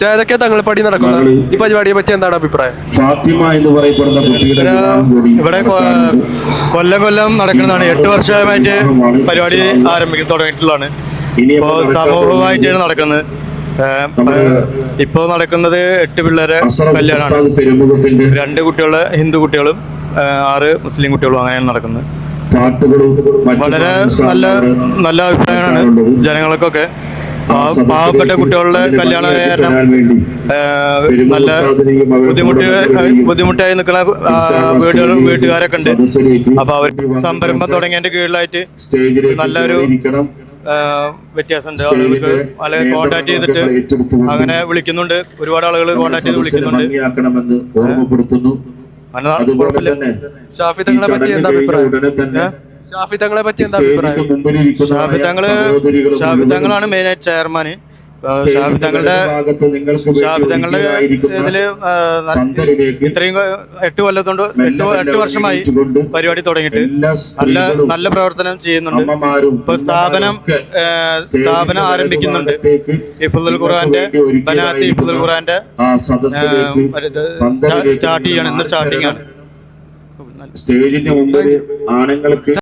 ഏതൊക്കെ തങ്ങൾപ്പടി നടക്കുന്നത് ഈ പരിപാടിയെ പറ്റി എന്താണ് അഭിപ്രായം? ഫാത്തിമ എന്ന് പറയപ്പെടുന്ന കുട്ടിയുടെ ഇവിടെ കൊല്ലം നടക്കുന്നതാണ്. 8 വർഷമായിട്ട് പരിപാടി തുടങ്ങിയിട്ടുള്ളതാണ്. ഇപ്പോൾ സമൂഹമായിട്ടാണ് നടക്കുന്നത്. ഇപ്പോൾ നടക്കുന്നത് 8 പിള്ളേരെ കല്യാണമാണ്. 2 കുട്ടികളെ ഹിന്ദു കുട്ടികളും 6 മുസ്ലിം കുട്ടികളും അങ്ങനെയാണ് നടക്കുന്നത്. വളരെ നല്ല അഭിപ്രായമാണ് ജനങ്ങൾക്കൊക്കെ. പാവപ്പെട്ട കുട്ടികളുടെ കല്യാണം കാരണം നല്ല ബുദ്ധിമുട്ടായി നിൽക്കുന്ന വീട്ടുകാരൊക്കെ ഉണ്ട്. അപ്പൊ അവർ സംരംഭം തുടങ്ങിയതിന്റെ കീഴിലായിട്ട് നല്ലൊരു വ്യത്യാസമുണ്ട്. ആളുകൾക്ക് അല്ലെങ്കിൽ കോണ്ടാക്ട് ചെയ്തിട്ട് അങ്ങനെ വിളിക്കുന്നുണ്ട്. ഒരുപാട് ആളുകൾ കോണ്ടാക്ട് ചെയ്ത് വിളിക്കുന്നുണ്ട്. ഷാഫി തങ്ങളെ പറ്റി എന്താ അഭിപ്രായം? ഷാഫി തങ്ങളെ പറ്റി എന്താ അഭിപ്രായം? ഷാഫി തങ്ങളാണ് മെയിനായിട്ട് ചെയർമാൻ. ഷാഫി തങ്ങളുടെ ഇതില് ഇത്രയും 8 വർഷമായി പരിപാടി തുടങ്ങിയിട്ട് നല്ല പ്രവർത്തനം ചെയ്യുന്നുണ്ട്. ഇപ്പൊ സ്ഥാപനം ആരംഭിക്കുന്നുണ്ട്. ഹിഫ്ളുൽ ഖുർആന്റെ ബനാത്തി ഹിഫ്ളുൽ ഖുർആന്റെ സ്റ്റാർട്ട് ചെയ്യാണ്. ഇന്ന് സ്റ്റാർട്ടിംഗ് ആണ്. സ്റ്റേജിന്റെ മുമ്പിൽ ആണുങ്ങൾക്ക്